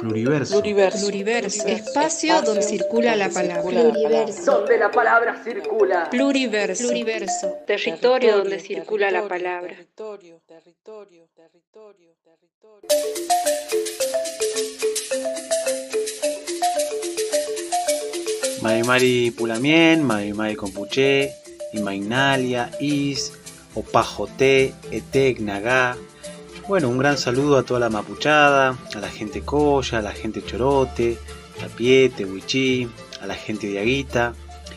Pluriverso. Pluriverso. Espacio donde circula la palabra. Pluriverso. Donde la palabra circula. Pluriverso. Territorio donde circula la palabra. Maimari Pulamien, Maimari Compuché, Imainalia, Is, Opajoté, Etek, Nagá. Bueno, un gran saludo a toda la mapuchada, a la gente Coya, a la gente Chorote, Tapiete, Huichí, a la gente de Aguita.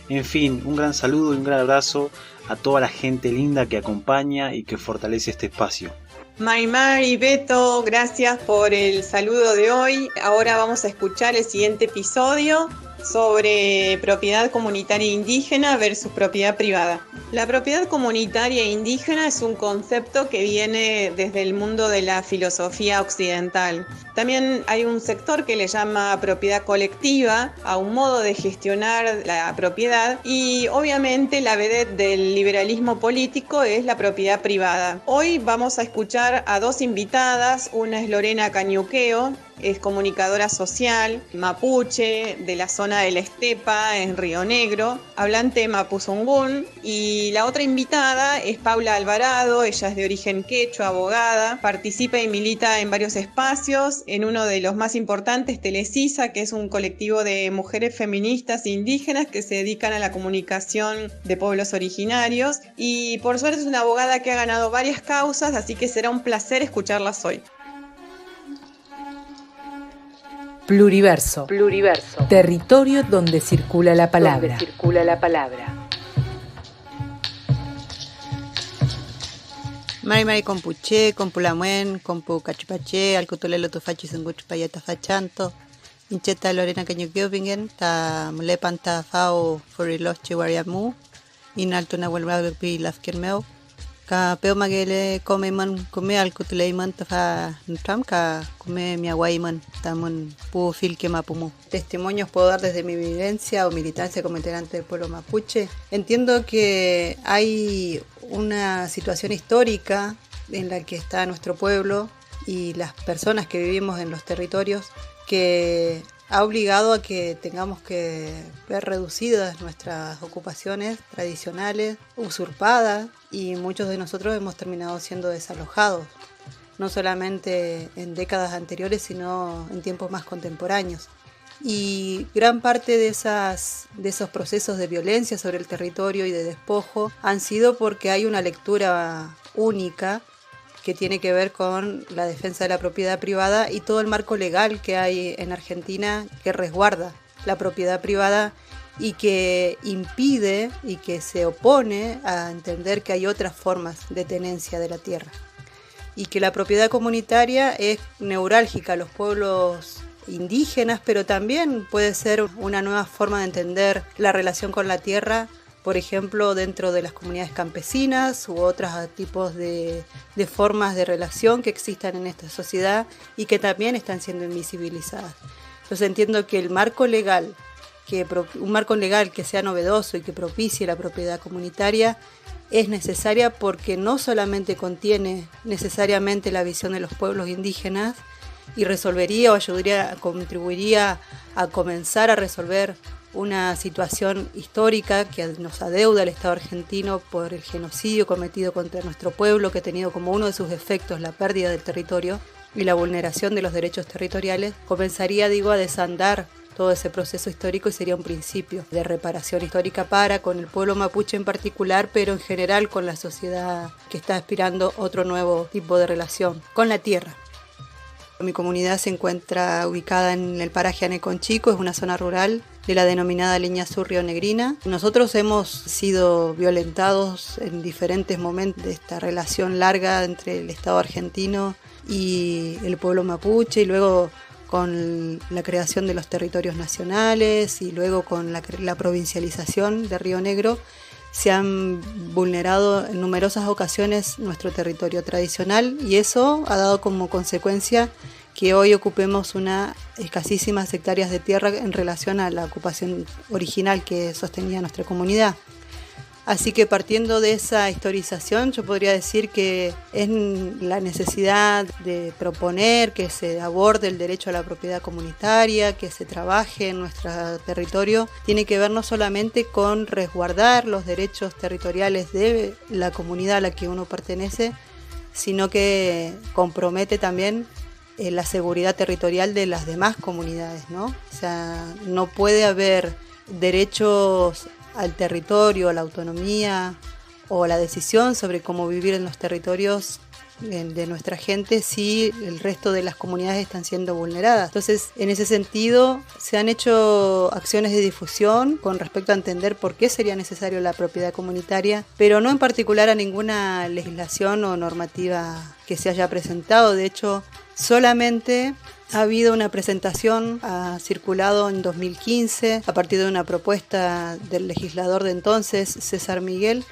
En fin, un gran saludo y un gran abrazo a toda la gente linda que acompaña y que fortalece este espacio. Maymar y Beto, gracias por el saludo de hoy. Ahora vamos a escuchar el siguiente episodio sobre propiedad comunitaria indígena versus propiedad privada. La propiedad comunitaria indígena es un concepto que viene desde el mundo de la filosofía occidental. También hay un sector que le llama propiedad colectiva, a un modo de gestionar la propiedad, y obviamente la vedette del liberalismo político es la propiedad privada. Hoy vamos a escuchar a dos invitadas, una es Lorena Cañuqueo, es comunicadora social, mapuche, de la zona de la Estepa, en Río Negro, hablante mapuzungún, y la otra invitada es Paula Alvarado, ella es de origen quechua, abogada, participa y milita en varios espacios, en uno de los más importantes, Telecisa, que es un colectivo de mujeres feministas indígenas que se dedican a la comunicación de pueblos originarios, y por suerte es una abogada que ha ganado varias causas, así que será un placer escucharlas hoy. Pluriverso. Territorio donde circula la palabra. Mari compuche, compulamuen, compu cachipache, alcutulelo tufachi sunguch payata fachanto. Incheta Lorena Cañuqueo vingen, ta mulepan ta fao furilos chihuariamu, inalto na huelva pi lafkirmeo. Ka peo magele come man come alcutuleiman ta fa nutram ka come miaguaiman tamun pu filque mapumu. Testimonios puedo dar desde mi vivencia o militancia como integrante del pueblo mapuche. Entiendo que hay una situación histórica en la que está nuestro pueblo y las personas que vivimos en los territorios que ha obligado a que tengamos que ver reducidas nuestras ocupaciones tradicionales, usurpadas, y muchos de nosotros hemos terminado siendo desalojados, no solamente en décadas anteriores, sino en tiempos más contemporáneos. Y gran parte de esos procesos de violencia sobre el territorio y de despojo han sido porque hay una lectura única que tiene que ver con la defensa de la propiedad privada y todo el marco legal que hay en Argentina que resguarda la propiedad privada y que impide y que se opone a entender que hay otras formas de tenencia de la tierra. Y que la propiedad comunitaria es neurálgica a los pueblos indígenas, pero también puede ser una nueva forma de entender la relación con la tierra, por ejemplo, dentro de las comunidades campesinas u otros tipos de formas de relación que existan en esta sociedad y que también están siendo invisibilizadas. Entonces entiendo que un marco legal que sea novedoso y que propicie la propiedad comunitaria es necesaria porque no solamente contiene necesariamente la visión de los pueblos indígenas y resolvería o contribuiría a comenzar a resolver una situación histórica que nos adeuda al Estado argentino por el genocidio cometido contra nuestro pueblo, que ha tenido como uno de sus efectos la pérdida del territorio y la vulneración de los derechos territoriales, comenzaría, a desandar todo ese proceso histórico y sería un principio de reparación histórica con el pueblo mapuche en particular, pero en general con la sociedad que está aspirando a otro nuevo tipo de relación con la tierra. Mi comunidad se encuentra ubicada en el paraje Aneconchico, es una zona rural de la denominada Línea Sur Rionegrina. Nosotros hemos sido violentados en diferentes momentos de esta relación larga entre el Estado argentino y el pueblo mapuche, y luego con la creación de los territorios nacionales y luego con la provincialización de Río Negro. Se han vulnerado en numerosas ocasiones nuestro territorio tradicional y eso ha dado como consecuencia que hoy ocupemos unas escasísimas hectáreas de tierra en relación a la ocupación original que sostenía nuestra comunidad. Así que partiendo de esa historización, yo podría decir que es la necesidad de proponer que se aborde el derecho a la propiedad comunitaria, que se trabaje en nuestro territorio, tiene que ver no solamente con resguardar los derechos territoriales de la comunidad a la que uno pertenece, sino que compromete también la seguridad territorial de las demás comunidades, ¿no? O sea, no puede haber derechos al territorio, a la autonomía o a la decisión sobre cómo vivir en los territorios de nuestra gente si el resto de las comunidades están siendo vulneradas. Entonces, en ese sentido, se han hecho acciones de difusión con respecto a entender por qué sería necesario la propiedad comunitaria, pero no en particular a ninguna legislación o normativa que se haya presentado. De hecho, solamente ha habido una presentación, ha circulado en 2015 a partir de una propuesta del legislador de entonces, César Miguel,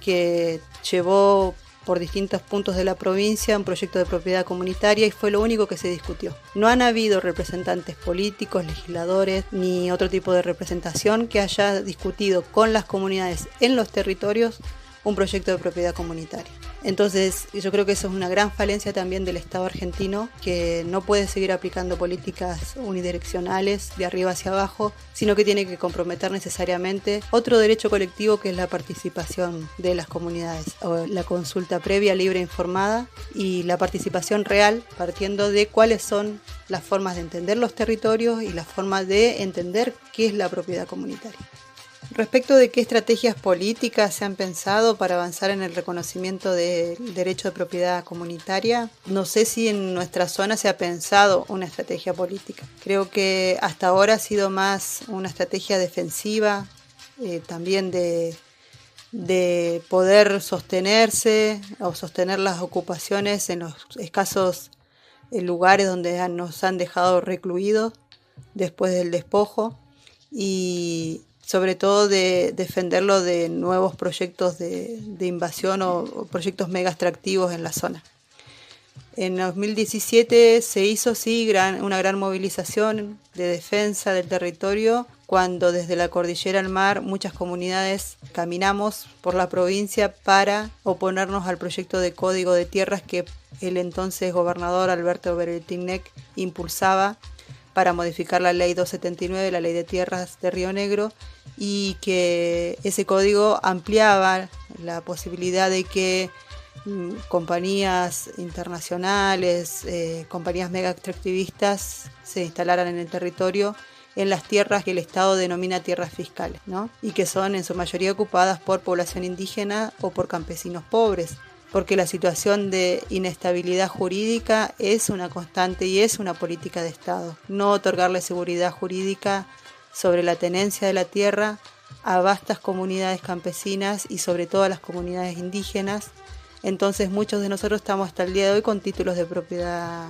que llevó por distintos puntos de la provincia un proyecto de propiedad comunitaria y fue lo único que se discutió. No han habido representantes políticos, legisladores, ni otro tipo de representación que haya discutido con las comunidades en los territorios un proyecto de propiedad comunitaria. Entonces, yo creo que eso es una gran falencia también del Estado argentino, que no puede seguir aplicando políticas unidireccionales de arriba hacia abajo, sino que tiene que comprometer necesariamente otro derecho colectivo, que es la participación de las comunidades, o la consulta previa, libre e informada, y la participación real, partiendo de cuáles son las formas de entender los territorios y las formas de entender qué es la propiedad comunitaria. Respecto de qué estrategias políticas se han pensado para avanzar en el reconocimiento del derecho de propiedad comunitaria, no sé si en nuestra zona se ha pensado una estrategia política. Creo que hasta ahora ha sido más una estrategia defensiva, también de poder sostenerse o sostener las ocupaciones en los escasos lugares donde nos han dejado recluidos después del despojo, y sobre todo de defenderlo de nuevos proyectos de invasión o proyectos mega extractivos en la zona. En 2017 se hizo una gran movilización de defensa del territorio, cuando desde la cordillera al mar muchas comunidades caminamos por la provincia para oponernos al proyecto de código de tierras que el entonces gobernador Alberto Beretilnec impulsaba para modificar la ley 279, la ley de tierras de Río Negro, y que ese código ampliaba la posibilidad de que compañías internacionales, compañías mega extractivistas se instalaran en el territorio, en las tierras que el Estado denomina tierras fiscales, ¿no? Y que son en su mayoría ocupadas por población indígena o por campesinos pobres, porque la situación de inestabilidad jurídica es una constante y es una política de Estado. No otorgarle seguridad jurídica sobre la tenencia de la tierra a vastas comunidades campesinas y sobre todo a las comunidades indígenas. Entonces muchos de nosotros estamos hasta el día de hoy con títulos de propiedad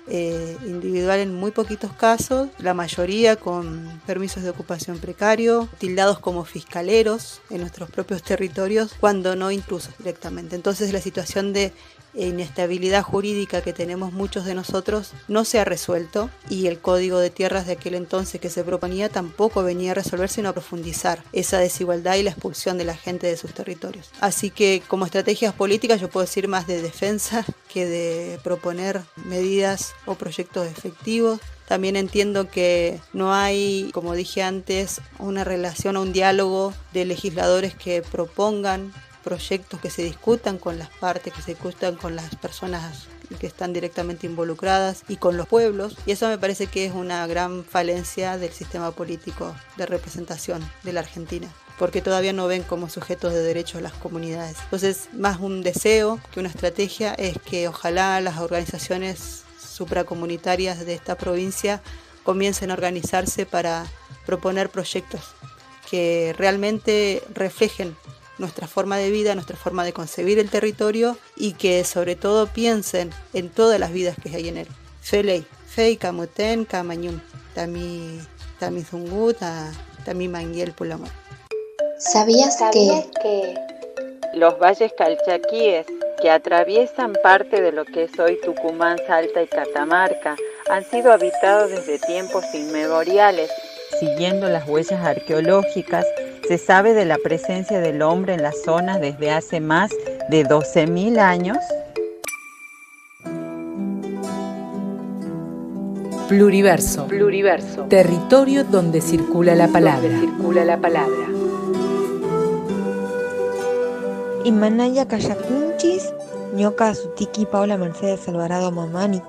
individual en muy poquitos casos, la mayoría con permisos de ocupación precario, tildados como fiscaleros en nuestros propios territorios, cuando no intrusos directamente. Entonces la situación de inestabilidad jurídica que tenemos muchos de nosotros no se ha resuelto, y el código de tierras de aquel entonces que se proponía tampoco venía a resolver, sino a profundizar esa desigualdad y la expulsión de la gente de sus territorios. Así que como estrategias políticas yo puedo decir más de defensa que de proponer medidas o proyectos efectivos. También entiendo que no hay, como dije antes, una relación o un diálogo de legisladores que propongan proyectos que se discutan con las partes, que se discutan con las personas que están directamente involucradas y con los pueblos, y eso me parece que es una gran falencia del sistema político de representación de la Argentina, porque todavía no ven como sujetos de derecho a las comunidades. Entonces, más un deseo que una estrategia es que ojalá las organizaciones supracomunitarias de esta provincia comiencen a organizarse para proponer proyectos que realmente reflejen nuestra forma de vida, nuestra forma de concebir el territorio, y que sobre todo piensen en todas las vidas que hay en él. Feley, Fei, Camuten, Camañum, Tami Zungu, Tami Manguel Pulamor. ¿Sabías que los valles calchaquíes que atraviesan parte de lo que es hoy Tucumán, Salta y Catamarca han sido habitados desde tiempos inmemoriales, siguiendo las huellas arqueológicas Se sabe de la presencia del hombre en las zonas desde hace más de 12.000 años. Pluriverso. Pluriverso. Territorio donde circula la palabra. Imanaya Cayapunchis, ñoca Sutiki Paula Mercedes Alvarado Mamani,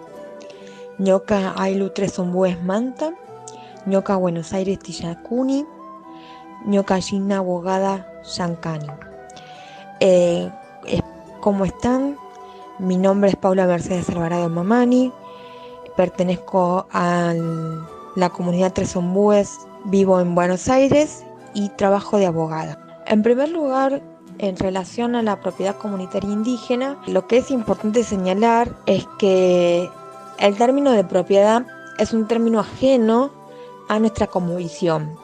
ñoca Ailu Tres Ombúes Manta, ñoca Buenos Aires Tillacuni, ñoca Gina Abogada Yancani. ¿Cómo están? Mi nombre es Paula Mercedes Alvarado Mamani, pertenezco a la comunidad Tres Ombúes, vivo en Buenos Aires y trabajo de abogada. En primer lugar, en relación a la propiedad comunitaria indígena, lo que es importante señalar es que el término de propiedad es un término ajeno a nuestra cosmovisión.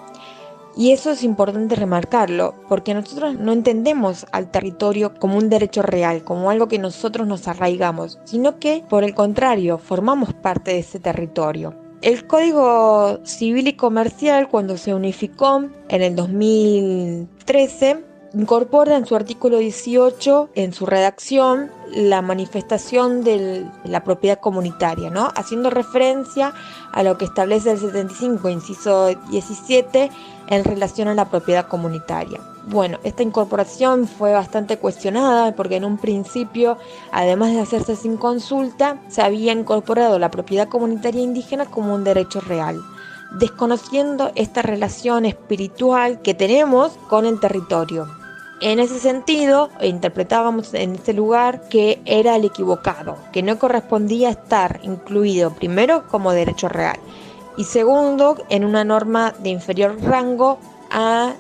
Y eso es importante remarcarlo, porque nosotros no entendemos al territorio como un derecho real, como algo que nosotros nos arraigamos, sino que, por el contrario, formamos parte de ese territorio. El Código Civil y Comercial, cuando se unificó en el 2013, incorpora en su artículo 18, en su redacción, la manifestación de la propiedad comunitaria, ¿no? Haciendo referencia a lo que establece el 75, inciso 17, en relación a la propiedad comunitaria. Bueno, esta incorporación fue bastante cuestionada porque en un principio, además de hacerse sin consulta, se había incorporado la propiedad comunitaria indígena como un derecho real, desconociendo esta relación espiritual que tenemos con el territorio. En ese sentido, interpretábamos en ese lugar que era el equivocado, que no correspondía estar incluido primero como derecho real y segundo en una norma de inferior rango a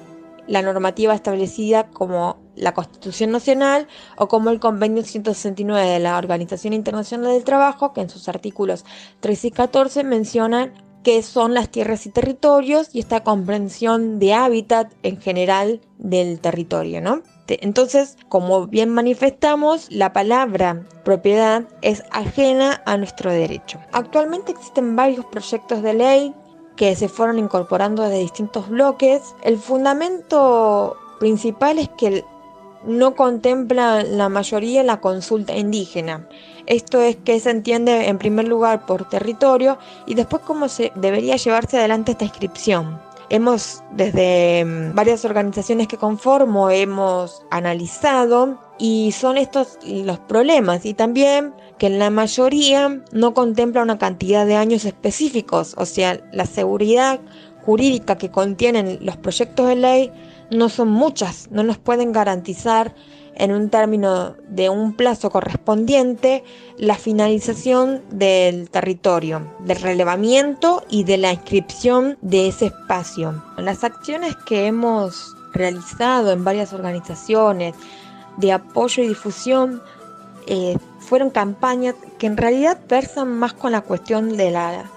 la normativa establecida como la Constitución Nacional o como el Convenio 169 de la Organización Internacional del Trabajo, que en sus artículos 13 y 14 mencionan qué son las tierras y territorios y esta comprensión de hábitat en general del territorio, ¿no? Entonces, como bien manifestamos, la palabra propiedad es ajena a nuestro derecho. Actualmente existen varios proyectos de ley que se fueron incorporando de distintos bloques. El fundamento principal es que no contempla la mayoría la consulta indígena. Esto es que se entiende en primer lugar por territorio y después cómo debería llevarse adelante esta inscripción. Desde varias organizaciones que conformo, hemos analizado y son estos los problemas y también que en la mayoría no contempla una cantidad de años específicos, o sea, la seguridad jurídica que contienen los proyectos de ley no son muchas, no nos pueden garantizar en un término de un plazo correspondiente la finalización del territorio, del relevamiento y de la inscripción de ese espacio. Las acciones que hemos realizado en varias organizaciones de apoyo y difusión fueron campañas que en realidad versan más con la cuestión de la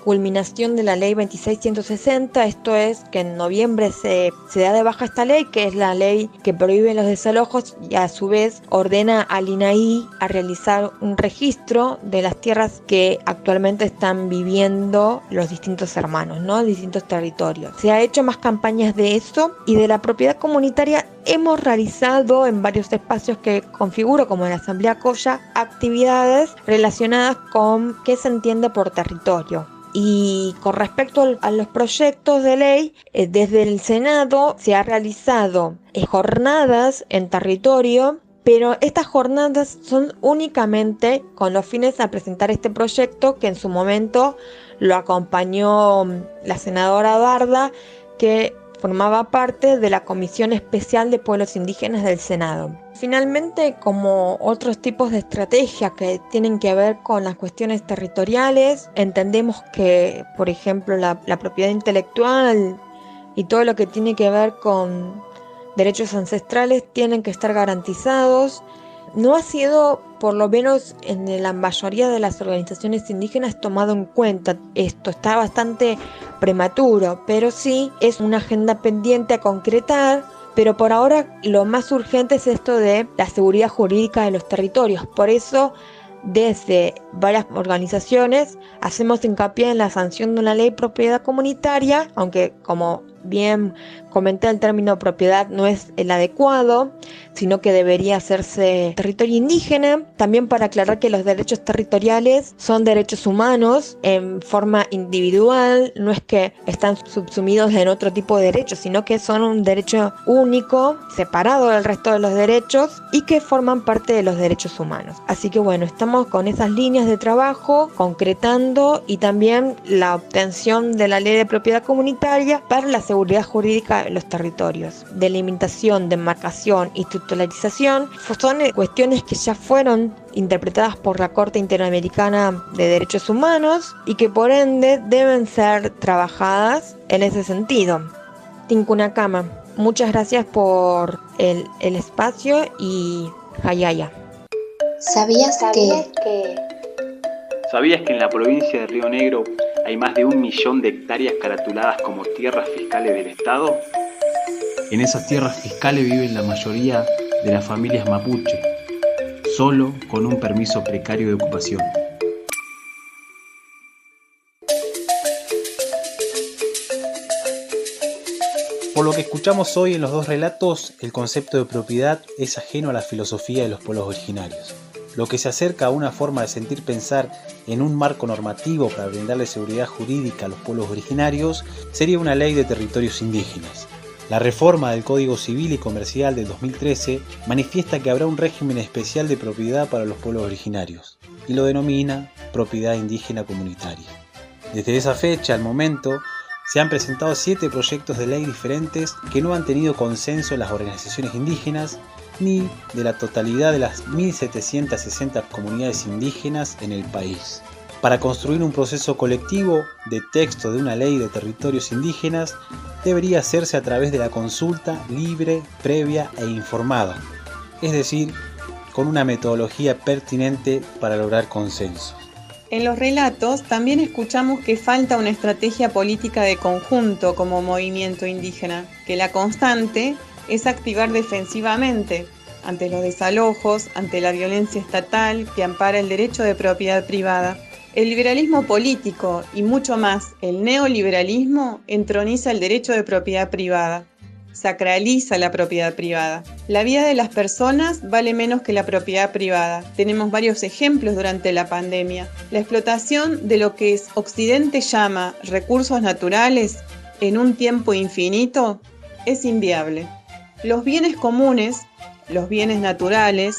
culminación de la ley 26160, esto es que en noviembre se da de baja esta ley, que es la ley que prohíbe los desalojos y a su vez ordena al INAI a realizar un registro de las tierras que actualmente están viviendo los distintos hermanos, ¿no? Distintos territorios. Se ha hecho más campañas de eso y de la propiedad comunitaria hemos realizado en varios espacios que configuro como en la Asamblea Coya actividades relacionadas con qué se entiende por territorio. Y con respecto a los proyectos de ley, desde el Senado se ha realizado jornadas en territorio, pero estas jornadas son únicamente con los fines de presentar este proyecto que en su momento lo acompañó la senadora Barda, que formaba parte de la Comisión Especial de Pueblos Indígenas del Senado. Finalmente, como otros tipos de estrategias que tienen que ver con las cuestiones territoriales, entendemos que, por ejemplo, la propiedad intelectual y todo lo que tiene que ver con derechos ancestrales tienen que estar garantizados. No ha sido, por lo menos en la mayoría de las organizaciones indígenas, tomado en cuenta. Esto está bastante prematuro, pero sí es una agenda pendiente a concretar. Pero por ahora lo más urgente es esto de la seguridad jurídica de los territorios. Por eso, desde varias organizaciones hacemos hincapié en la sanción de una ley de propiedad comunitaria, aunque como bien comenté, el término propiedad no es el adecuado, sino que debería hacerse territorio indígena. También para aclarar que los derechos territoriales son derechos humanos en forma individual, no es que están subsumidos en otro tipo de derechos, sino que son un derecho único, separado del resto de los derechos y que forman parte de los derechos humanos. Así que bueno, estamos con esas líneas de trabajo, concretando y también la obtención de la ley de propiedad comunitaria para la seguridad jurídica de los territorios. Delimitación, demarcación y titularización son cuestiones que ya fueron interpretadas por la Corte Interamericana de Derechos Humanos y que por ende deben ser trabajadas en ese sentido. Tinkunakama, muchas gracias por el espacio y hayaya. ¿Sabías que en la provincia de Río Negro hay más de 1 millón de hectáreas caratuladas como tierras fiscales del Estado? En esas tierras fiscales viven la mayoría de las familias mapuche, solo con un permiso precario de ocupación. Por lo que escuchamos hoy en los 2 relatos, el concepto de propiedad es ajeno a la filosofía de los pueblos originarios. Lo que se acerca a una forma de sentir pensar en un marco normativo para brindarle seguridad jurídica a los pueblos originarios sería una ley de territorios indígenas. La reforma del Código Civil y Comercial del 2013 manifiesta que habrá un régimen especial de propiedad para los pueblos originarios y lo denomina propiedad indígena comunitaria. Desde esa fecha al momento se han presentado 7 proyectos de ley diferentes que no han tenido consenso en las organizaciones indígenas ni de la totalidad de las 1.760 comunidades indígenas en el país. Para construir un proceso colectivo de texto de una ley de territorios indígenas debería hacerse a través de la consulta libre, previa e informada, es decir, con una metodología pertinente para lograr consenso. En los relatos también escuchamos que falta una estrategia política de conjunto como movimiento indígena, que la constante es activar defensivamente ante los desalojos, ante la violencia estatal que ampara el derecho de propiedad privada. El liberalismo político y mucho más el neoliberalismo entroniza el derecho de propiedad privada, sacraliza la propiedad privada. La vida de las personas vale menos que la propiedad privada. Tenemos varios ejemplos durante la pandemia. La explotación de lo que Occidente llama recursos naturales en un tiempo infinito es inviable. Los bienes comunes, los bienes naturales,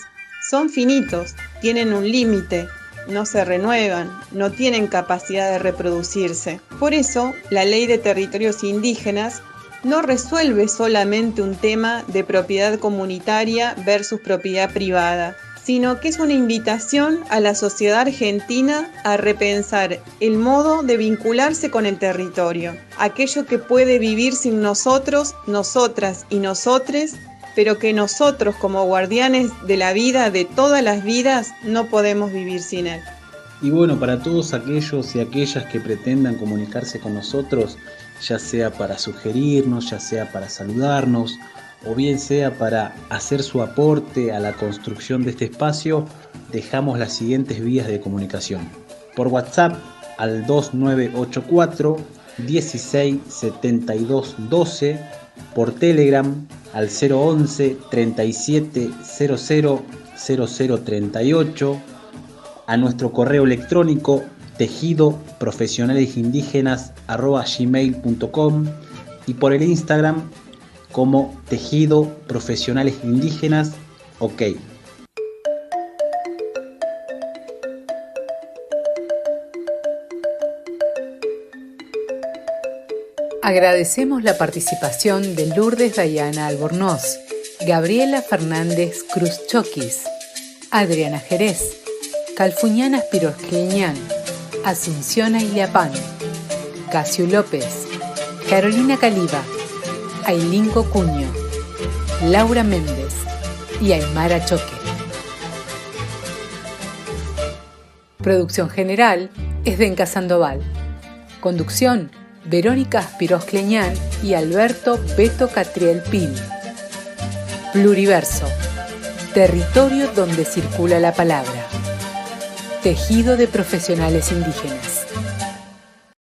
son finitos, tienen un límite, no se renuevan, no tienen capacidad de reproducirse. Por eso, la Ley de Territorios Indígenas no resuelve solamente un tema de propiedad comunitaria versus propiedad privada, sino que es una invitación a la sociedad argentina a repensar el modo de vincularse con el territorio, aquello que puede vivir sin nosotros, nosotras y nosotres, pero que nosotros como guardianes de la vida, de todas las vidas, no podemos vivir sin él. Y bueno, para todos aquellos y aquellas que pretendan comunicarse con nosotros, ya sea para sugerirnos, ya sea para saludarnos, o bien sea para hacer su aporte a la construcción de este espacio, dejamos las siguientes vías de comunicación. Por WhatsApp al 2984 16 72 12, por Telegram al 011 37 00 0038, a nuestro correo electrónico tejidoprofesionalesindígenas@gmail.com y por el Instagram como Tejido Profesionales Indígenas, OK. Agradecemos la participación de Lourdes Dayana Albornoz, Gabriela Fernández Cruz Choquis, Adriana Jerez, Calfuñana Spiroscleñán, Asunción Aileapán, Casio López, Carolina Caliba, Ailín Cocuño, Laura Méndez y Aymara Choque. Producción general es de Enca Sandoval. Conducción Verónica Spiroscleñán y Alberto Beto Catriel Pil. Pluriverso, territorio donde circula la palabra. Tejido de profesionales indígenas.